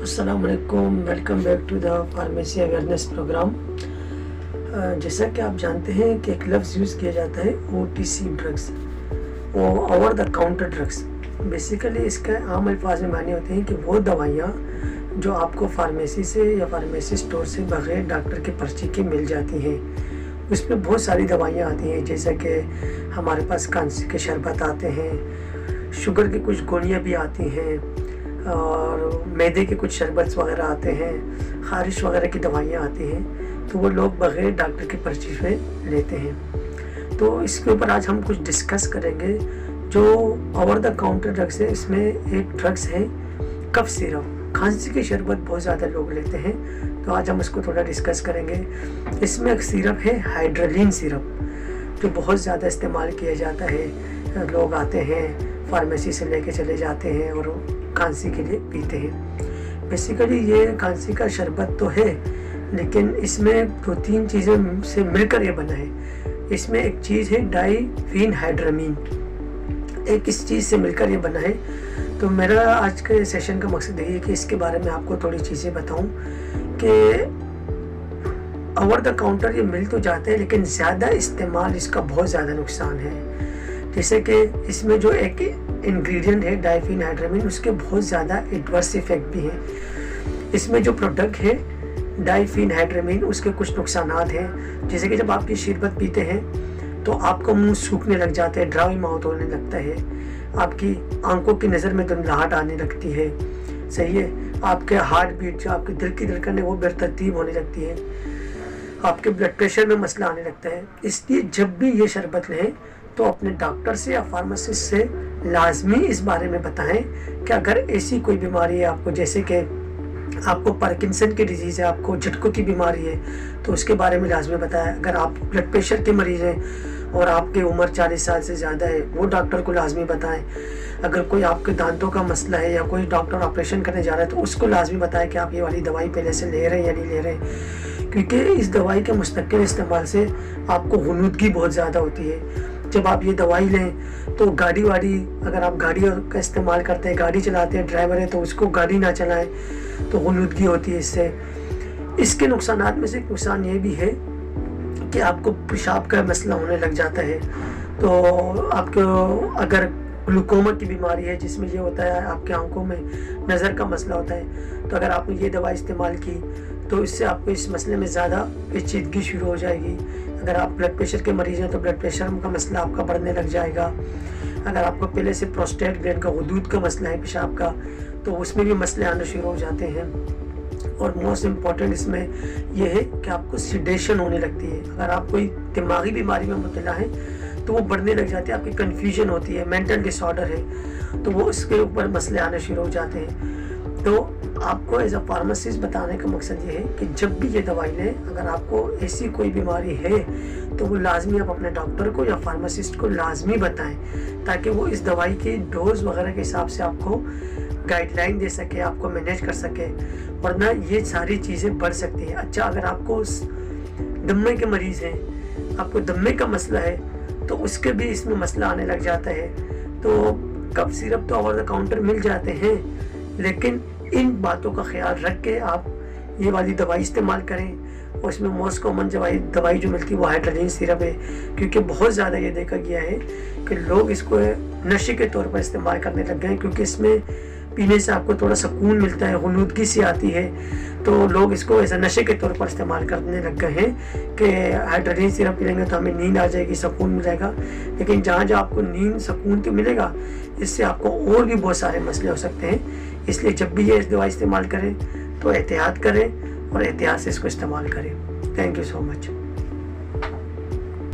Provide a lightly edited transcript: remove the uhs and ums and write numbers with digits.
अस्सलाम वालेकुम, welcome back to the pharmacy awareness programme. जैसा कि आप जानते हैं कि एक लफ्ज़ यूज़ किया जाता है OTC ड्रग्स, वो over the counter drugs. Basically इसका आम अल्फाज में माने होते हैं कि वो दवाइयाँ जो आपको फार्मेसी से या फार्मेसी स्टोर से बग़ैर डॉक्टर के पर्ची के मिल जाती हैं। उसमें बहुत सारी दवाइयाँ आती हैं, जैसे कि हमारे पास कांसी के शरबत आते हैं, शुगर की कुछ गोलियाँ भी आती हैं और मैदे के कुछ शरबत वगैरह आते हैं, ख़ारिश वगैरह की दवाइयाँ आती हैं। तो वो लोग बग़ैर डॉक्टर की पर्ची पे लेते हैं। तो इसके ऊपर आज हम कुछ डिस्कस करेंगे। जो ओवर द काउंटर ड्रग्स है, इसमें एक ड्रग्स है कफ सिरप। खांसी के शरबत बहुत ज़्यादा लोग लेते हैं, तो आज हम इसको थोड़ा डिस्कस करेंगे। इसमें एक सिरप है हाइड्रोलिन सिरप, जो बहुत ज़्यादा इस्तेमाल किया जाता है। लोग आते हैं फार्मेसी से लेके चले जाते हैं और खांसी के लिए पीते हैं। बेसिकली ये खांसी का शरबत तो है, लेकिन इसमें 2-3 चीज़ें से मिलकर ये बना है। इसमें एक चीज़ है डाइफेनहाइड्रामीन, एक इस चीज़ से मिलकर ये बना है। तो मेरा आज के सेशन का मकसद यही है कि इसके बारे में आपको थोड़ी चीज़ें बताऊं कि ओवर द काउंटर ये मिल तो जाते हैं, लेकिन ज़्यादा इस्तेमाल इसका बहुत ज़्यादा नुकसान है। जैसे कि इसमें जो एक इंग्रेडिएंट है डाइफेनहाइड्रामीन, उसके बहुत ज़्यादा एडवर्स इफेक्ट भी हैं। इसमें जो प्रोडक्ट है डाइफेनहाइड्रामीन, उसके कुछ नुकसानात हैं। जैसे कि जब आप ये शरबत पीते हैं तो आपका मुंह सूखने लग जाता है, ड्राई माउथ होने लगता है, आपकी आंखों की नज़र में धुंधलाहट आने लगती है, सही है। आपके हार्ट बीट, जो आपके दिल की धड़कन है, वो बेतरतीब होने लगती है, आपके ब्लड प्रेशर में मसला आने लगता है। इसलिए जब भी ये शरबत लें तो अपने डॉक्टर से या फार्मासिस्ट से लाजमी इस बारे में बताएं कि अगर ऐसी कोई बीमारी है आपको, जैसे कि आपको पार्किंसन की डिजीज़ है, आपको झटकों की बीमारी है, तो उसके बारे में लाजमी बताएं। अगर आप ब्लड प्रेशर के मरीज़ हैं और आपकी उम्र 40 साल से ज़्यादा है, वो डॉक्टर को लाजमी बताएं। अगर कोई आपके दांतों का मसला है या कोई डॉक्टर ऑपरेशन करने जा रहा है, तो उसको लाजमी बताएं कि आप ये वाली दवाई पहले से ले रहे हैं या नहीं ले रहे हैं, क्योंकि इस दवाई के मुस्तकिल इस्तेमाल से आपको हुनूदगी बहुत ज़्यादा होती है। जब आप ये दवाई लें तो गाड़ी वाड़ी, अगर आप गाड़ी का इस्तेमाल करते हैं, गाड़ी चलाते हैं, ड्राइवर है, तो उसको गाड़ी ना चलाएं, तो हुनूदगी होती है इससे। इसके नुकसानात में से एक नुकसान ये भी है कि आपको पेशाब का मसला होने लग जाता है। तो आपको अगर ग्लूकोमा की बीमारी है, जिसमें ये होता है आपके आंखों में नज़र का मसला होता है, तो अगर आपने ये दवाई इस्तेमाल की तो इससे आपको इस मसले में ज़्यादा पेचीदगी शुरू हो जाएगी। अगर आप ब्लड प्रेशर के मरीज़ हैं तो ब्लड प्रेशर का मसला आपका बढ़ने लग जाएगा। अगर आपको पहले से प्रोस्टेट ग्लैंड का हुदूद का मसला है, पेशाब का, तो उसमें भी मसले आने शुरू हो जाते हैं। और मोस्ट इम्पॉर्टेंट इसमें यह है कि आपको सिडेशन होने लगती है। अगर आप कोई दिमागी बीमारी में मुब्तला है तो वो बढ़ने लग जाती है, आपकी कन्फ्यूजन होती है, मेंटल डिसऑर्डर है, तो वो उसके ऊपर मसले आने शुरू हो जाते हैं। तो आपको एज अ फार्मासिस्ट बताने का मकसद ये है कि जब भी ये दवाई लें, अगर आपको ऐसी कोई बीमारी है तो वो लाजमी आप अपने डॉक्टर को या फार्मासिस्ट को लाजमी बताएं, ताकि वो इस दवाई की डोज वगैरह के हिसाब से आपको गाइडलाइन दे सके, आपको मैनेज कर सके, वरना ये सारी चीज़ें बढ़ सकती हैं। अच्छा, अगर आपको दम्मे के मरीज़ हैं, आपको दम्मे का मसला है, तो उसके भी इसमें मसला आने लग जाता है। तो कफ सिरप तो ओवर द काउंटर मिल जाते हैं, लेकिन इन बातों का ख्याल रख के आप ये वाली दवाई इस्तेमाल करें। और इसमें मोस्ट कॉमन दवाई जो मिलती है वो हाइड्रोलिन सिरप है, क्योंकि बहुत ज़्यादा ये देखा गया है कि लोग इसको नशे के तौर पर इस्तेमाल करने लग गए हैं, क्योंकि इसमें पीने से आपको थोड़ा सुकून मिलता है, हुनूदगी सी आती है, तो लोग इसको ऐसा नशे के तौर पर इस्तेमाल करने लग गए हैं कि हाइड्रोलिन सिरप पी लेंगे तो हमें नींद आ जाएगी, सुकून मिलेगा। लेकिन जहाँ जहाँ आपको नींद सुकून तो मिलेगा, इससे आपको और भी बहुत सारे मसले हो सकते हैं। इसलिए जब भी ये दवाई इस्तेमाल करें तो एहतियात करें और एहतियात से इसको इस्तेमाल करें। Thank you so much.